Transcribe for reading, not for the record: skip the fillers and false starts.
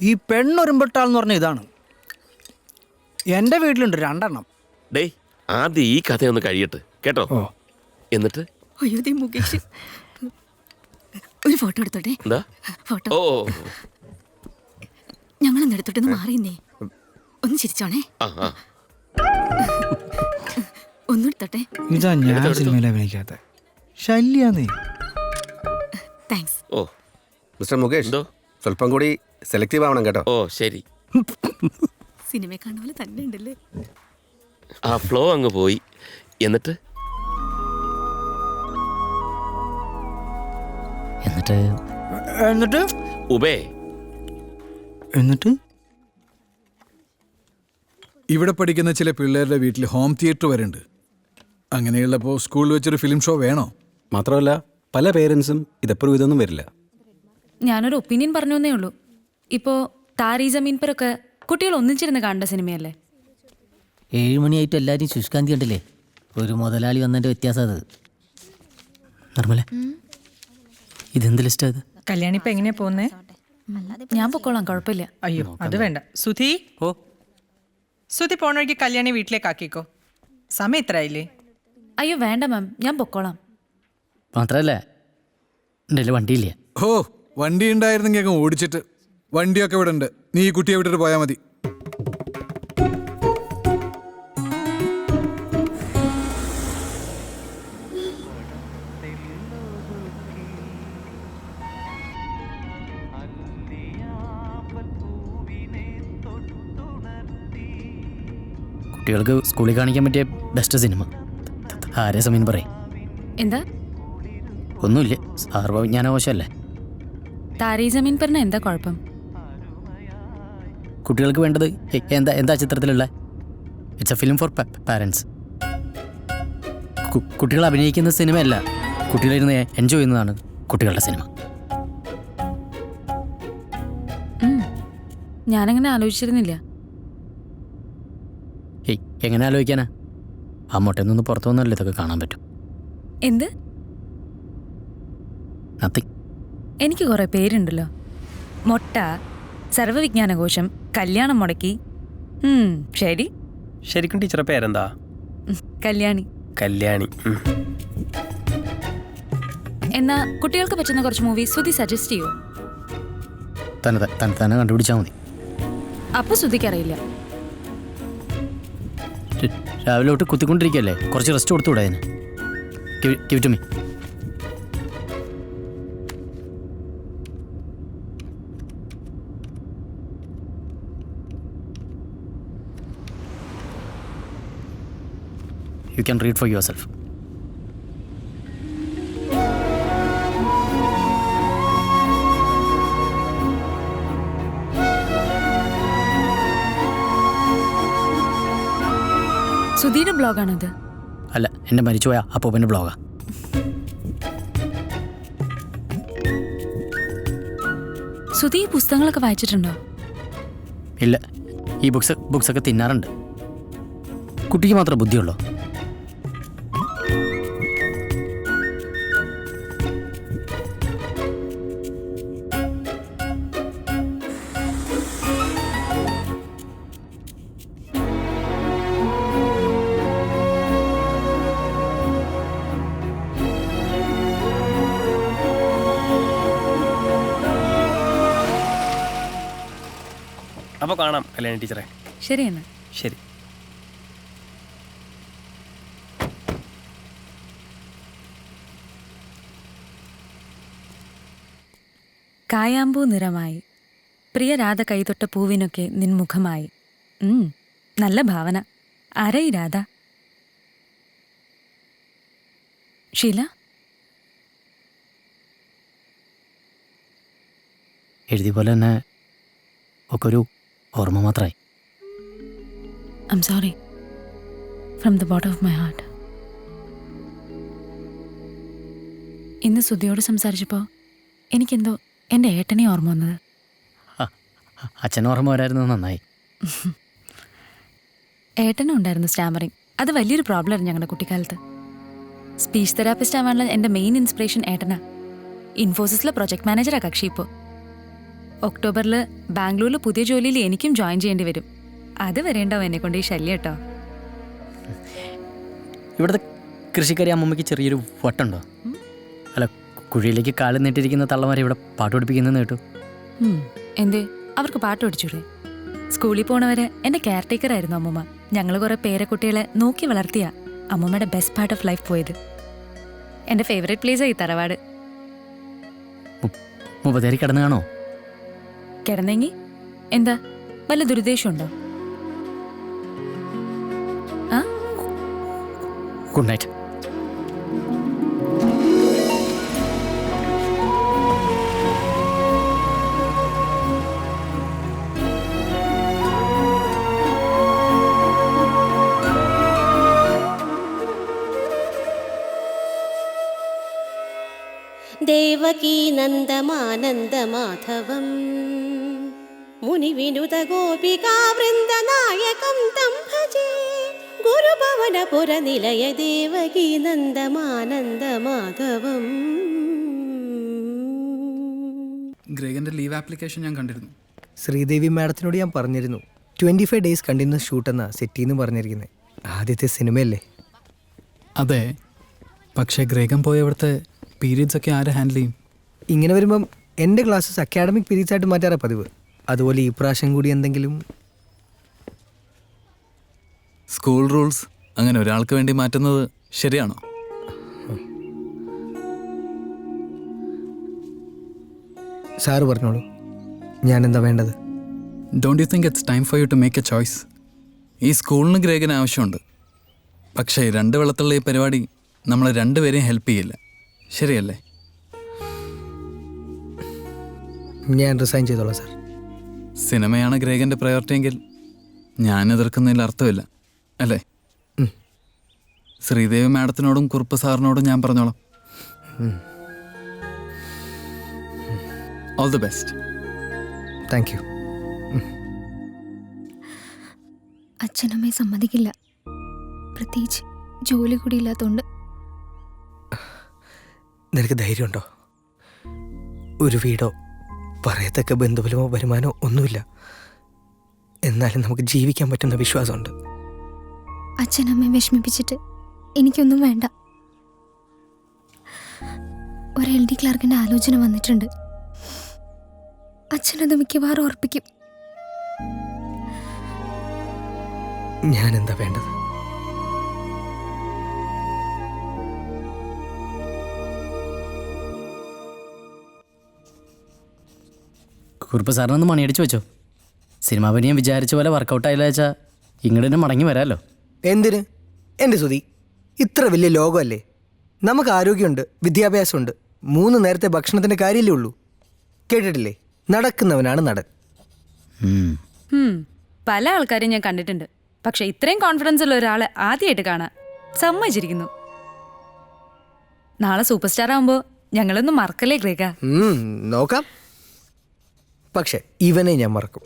ഈ പെണ്ണൊരുമ്പെട്ടാൾന്ന് പറഞ്ഞ ഇതാണ്. എൻ്റെ വീട്ടിലുണ്ട് 2 എണ്ണം. ഡേ ആദ്യം ഈ കഥയൊന്ന് കഴിയട്ടെ കേട്ടോ. ഓ എന്നിട്ട് അയ്യോ ദേ മുകേഷ്, ഒരു ഫോട്ടോ എടുത്തോട്ടെ. എന്താ? ഫോട്ടോ ഓ ഞങ്ങളൊന്ന് എടുത്തോട്ടെന്ന് മാറിയെന്നേ. ഒന്ന് ചിരിച്ചോണേ. ആ ആ ഒന്നും എടുത്തോട്ടെ. ഇതാ ഞാൻ സിനിമയിൽ അഭിനയിക്കാത്ത ശല്യാന്നേ. താങ്ക്സ്. ഓ മിസ്റ്റർ മുകേഷ്, എന്തോ? സ്വല്പം കൂടി സെലക്റ്റീവ് ആവണം കേട്ടോ. ഓ ശരി. സിനിമ കാണുന്ന പോലെ തന്നെ ഉണ്ടല്ലേ. ആ ഫ്ലോ അങ്ങ് പോയി. എന്നിട്ട് എന്നിട്ട് എന്നിട്ട് ഉബേ എന്നിട്ട് ഇവിടെ പഠിക്കുന്ന ചില പിള്ളേരുടെ വീട്ടിൽ ഹോം തിയേറ്റർ വരെ ഉണ്ട്. അങ്ങനെയുള്ളപ്പോൾ സ്കൂളിൽ വെച്ചൊരു ഫിലിം ഷോ വേണോ? മാത്രമല്ല പല പേരൻസും ഇതെപ്പോഴും ഇതൊന്നും വരില്ല. ഞാനൊരു ഒപ്പീനിയൻ പറഞ്ഞേ ഉള്ളൂ. ഇപ്പോൾ താരി ജമീൻ പരൊക്കെ കുട്ടികൾ ഒന്നിച്ചിരുന്ന് കാണേണ്ട സിനിമയല്ലേ. 7 മണിയായിട്ട് എല്ലാവരും ശുഷ്കാന്തി കണ്ടില്ലേ? ഒരു മുതലാളി വന്നതിൻ്റെ വ്യത്യാസം അത്. നിർമ്മല, ഇതെന്ത് ലിസ്റ്റാ ഇത്? കല്യാണി ഇപ്പൊ എങ്ങനെയാ പോകുന്നേ? ഞാൻ പൊക്കോളാം, കുഴപ്പമില്ല. അയ്യോ അത് വേണ്ട. സുധി, ഓ സുധി പോണ വഴിക്ക് കല്യാണി വീട്ടിലേക്ക് ആക്കിക്കോ. സമയം എത്രയായില്ലേ? അയ്യോ വേണ്ട മാം, ഞാൻ പൊക്കോളാം. മാത്രമല്ല എൻ്റെ വണ്ടിയില്ലേ. ഓ, വണ്ടി ഉണ്ടായിരുന്നെങ്കിൽ അങ്ങ് ഓടിച്ചിട്ട്. വണ്ടിയൊക്കെ ഇവിടെ ഉണ്ട്, നീ ഈ കുട്ടിയെ വിട്ടിട്ട് പോയാൽ മതി. കുട്ടികൾക്ക് സ്കൂളിൽ കാണിക്കാൻ പറ്റിയ ബെസ്റ്റ് സിനിമ ആരെ സമയം പറയും. എന്താ? ഒന്നുമില്ല, സാർവവിജ്ഞാനകോശമല്ലേ. താരി ജമീൻ പറിന് എന്താ കുഴപ്പം? കുട്ടികൾക്ക് വേണ്ടത് എന്താ ചിത്രത്തിലുള്ള it's a film for parents. കുട്ടികൾ അഭിനയിക്കുന്ന സിനിമയല്ല, കുട്ടികളിരുന്ന് എൻജോയ് ചെയ്യുന്നതാണ് കുട്ടികളുടെ സിനിമ. ഞാനങ്ങനെ ആലോചിച്ചിരുന്നില്ല. എങ്ങനെ ആലോചിക്കാനാ? ആ മുട്ടയിൽ നിന്ന് പുറത്തു വന്നല്ലേ ഇതൊക്കെ കാണാൻ പറ്റും. എന്ത്? നത്തിങ്. എനിക്ക് കുറേ പേരുണ്ടല്ലോ. മൊട്ട, സർവ്വവിജ്ഞാനകോശം, കല്യാണം മുടക്കി. ശരി. ശരിക്കും ടീച്ചറെ പേരെന്താ? കല്യാണി. കല്യാണി. എന്നാ കുട്ടികൾക്ക് പറ്റുന്ന കുറച്ച് മൂവി സുധി സജസ്റ്റ് ചെയ്യോ? തന്നെ കണ്ടുപിടിച്ചാൽ മതി. അപ്പൊ സുധിക്കറിയില്ല. രാവിലെ തൊട്ട് കുത്തിക്കൊണ്ടിരിക്കുകയല്ലേ, കുറച്ച് റെസ്റ്റ് കൊടുത്തുകൂടെ അതിന്? Give it to me. You can read for yourself. സുധിയുടെ ബ്ലോഗാണത്? അല്ല, എൻ്റെ മരിച്ചുപോയ അപ്പൂപ്പൻ്റെ ബ്ലോഗാ. സുധി ഈ പുസ്തകങ്ങളൊക്കെ വായിച്ചിട്ടുണ്ടോ? ഇല്ല, ഈ ബുക്സൊക്കെ തിന്നാറുണ്ട്. കുട്ടിക്ക് മാത്രം ബുദ്ധിയുള്ളൂ. അപ്പോൾ കാണാം കല്യാണി ടീച്ചറെ. ശരി എന്നാ. ശരി. കായാമ്പൂ നിറമായി പ്രിയ രാധ കൈതൊട്ട പൂവിനൊക്കെ നിൻമുഖമായി. നല്ല ഭാവന. ആരായി രാധ? ഷീല? എഴുതിയ പോലെ തന്നെ ഒക്കെ ഒരു ഓർമ്മ മാത്രമായി. I'm sorry. From the bottom of my heart. ഇന്ന് സുധിയോട് സംസാരിച്ചപ്പോൾ എനിക്കെന്തോ എൻ്റെ ഏട്ടനെ ഓർമ്മ വന്നത്. അച്ഛൻ ഓർമ്മ വരായിരുന്നു, നന്നായി. ഏട്ടനും ഉണ്ടായിരുന്നു സ്റ്റാമറിങ്. അത് വലിയൊരു പ്രോബ്ലമായിരുന്നു ഞങ്ങളുടെ കുട്ടിക്കാലത്ത്. സ്പീച്ച് തെറാപ്പിസ്റ്റ് ആവാനുള്ള എൻ്റെ മെയിൻ ഇൻസ്പിറേഷൻ ഏട്ടനാ. ഇൻഫോസിസിലെ പ്രൊജക്ട് മാനേജറാ കക്ഷി ഇപ്പോൾ. ഒക്ടോബറിൽ ബാംഗ്ലൂരിൽ പുതിയ ജോലിയിൽ എനിക്കും ജോയിൻ ചെയ്യേണ്ടി വരും. അത് വരേണ്ടാവും എന്നെ കൊണ്ട് ഈ ശല്യം കേട്ടോ. ഇവിടുത്തെ കൃഷിക്കാരി അമ്മമ്മയ്ക്ക് ചെറിയൊരു വട്ടുണ്ടോ? അല്ല, കുഴിയിലേക്ക് കാല് നീട്ടിരിക്കുന്ന തള്ളമാരെ ഇവിടെ പാട്ട് പഠിപ്പിക്കുന്നതെന്ന് കേട്ടു. എന്തേ, അവർക്ക് പാട്ട് പഠിച്ചൂടെ? സ്കൂളിൽ പോണവരെ എൻ്റെ കെയർ ടേക്കർ ആയിരുന്നു അമ്മൂമ്മ. ഞങ്ങൾ കുറെ പേരക്കുട്ടികളെ നോക്കി വളർത്തിയ അമ്മൂമ്മയുടെ ബെസ്റ്റ് പാർട്ട് ഓഫ് ലൈഫ് പോയത്. എൻ്റെ ഫേവറേറ്റ് പ്ലേസായി തറവാട്. മുപ്പത്തേരി കിടന്നു കാണോ? കിടന്നെങ്കി എന്താ, വല്ല ദുരുദ്ദേശമുണ്ടോ? ആ, ഗുഡ് നൈറ്റ്. ദേവകീ നന്ദമാനന്ദമാധവം മുനിവിനുത ഗോപികാ വൃന്ദനായകം തം ഭജേ ഗുരുഭവനപുരനിലയ ദേവകീ നന്ദമാനന്ദമാധവം. ഗ്രേഗന്റെ ലീവ് ആപ്ലിക്കേഷൻ ഞാൻ കണ്ടിരുന്നു. ശ്രീദേവി മാഡത്തിനോട് ഞാൻ പറഞ്ഞിരുന്നു 25 ഡേയ്സ് കണ്ടിന്യൂസ് ഷൂട്ടെന്നാ സെറ്റിന്ന് പറഞ്ഞിരിക്കുന്നത്. ആദ്യത്തെ സിനിമയല്ലേ. അതെ, പക്ഷേ ഗ്രേഗൻ പോയ അവിടുത്തെ പീരീഡ്സ് ഒക്കെ ആര് ഹാൻഡിൽ ചെയ്യും? ഇങ്ങനെ വരുമ്പം എൻ്റെ ക്ലാസ്സസ് അക്കാഡമിക് പീരീഡ്സ് ആയിട്ട് മാറ്റാറാ പതിവ്. അതുപോലെ ഈ പ്രാവശ്യം കൂടി എന്തെങ്കിലും. സ്കൂൾ റൂൾസ് അങ്ങനെ ഒരാൾക്ക് വേണ്ടി മാറ്റുന്നത് ശരിയാണോ? സാറ് പറഞ്ഞോളൂ, ഞാൻ എന്താ വേണ്ടത്? Don't you think it's time for you to make a choice? ഈ സ്കൂളിന് ഗ്രേഗന് ആവശ്യമുണ്ട്, പക്ഷേ 2 വെള്ളത്തുള്ള ഈ പരിപാടി നമ്മൾ രണ്ടുപേരെയും ഹെൽപ്പ് ചെയ്യില്ല. ശരിയല്ലേ? ഞാൻ റിസൈൻ ചെയ്തോളാം സാർ. സിനിമയാണ് ഗ്രേഗന്റെ പ്രയോറിറ്റി എങ്കിൽ ഞാൻ എതിർക്കുന്നതിൽ അർത്ഥമില്ല, അല്ലേ? ശ്രീദേവി മാഡത്തിനോടും കുറുപ്പ് സാറിനോടും ഞാൻ പറഞ്ഞോളാം. All the best. Thank you. അച്ഛനമ്മയെ സമ്മതിക്കില്ല, പ്രത്യേകിച്ച് ജോലി കൂടി ഇല്ലാത്തതുകൊണ്ട്. നിനക്ക് ധൈര്യമുണ്ടോ? ഒരു വീടോ പറയത്തക്ക ബന്ധുബലമോ വരുമാനമോ ഒന്നുമില്ല, എന്നാലും നമുക്ക് ജീവിക്കാൻ പറ്റുന്ന വിശ്വാസമുണ്ട്. അച്ഛനമ്മയെ വിഷമിപ്പിച്ചിട്ട് എനിക്കൊന്നും വേണ്ട. ഒരു LD ക്ലർക്കിൻ്റെ ആലോചന വന്നിട്ടുണ്ട്. അച്ഛനത് മിക്കവാറും ഉറപ്പിക്കും. ഞാൻ എന്താ വേണ്ടത്? കുറുപ്പ് സാറിനൊന്ന് മണിയടിച്ച് വെച്ചോ. സിനിമാ പനിയും വിചാരിച്ച പോലെ വർക്കൗട്ട് ആയില്ല വെച്ചാൽ ഇങ്ങോട്ട് തന്നെ മടങ്ങി വരാമല്ലോ. എന്തിന്? എൻ്റെ സുധി, ഇത്ര വലിയ ലോകമല്ലേ. നമുക്ക് ആരോഗ്യമുണ്ട്, വിദ്യാഭ്യാസമുണ്ട്, 3 നേരത്തെ ഭക്ഷണത്തിൻ്റെ കാര്യമല്ലേ ഉള്ളൂ. കേട്ടിട്ടില്ലേ, നടക്കുന്നവനാണ് നടൻ. പല ആൾക്കാരെയും ഞാൻ കണ്ടിട്ടുണ്ട്, പക്ഷെ ഇത്രയും കോൺഫിഡൻസ് ഉള്ള ഒരാളെ ആദ്യമായിട്ട് കാണാൻ സമ്മതിച്ചിരിക്കുന്നു. നാളെ സൂപ്പർ സ്റ്റാർ ആകുമ്പോൾ ഞങ്ങളൊന്നും മറക്കല്ലേ ഗ്രേഗ? നോക്കാം, പക്ഷെ ഇവനെ ഞാൻ മറക്കും.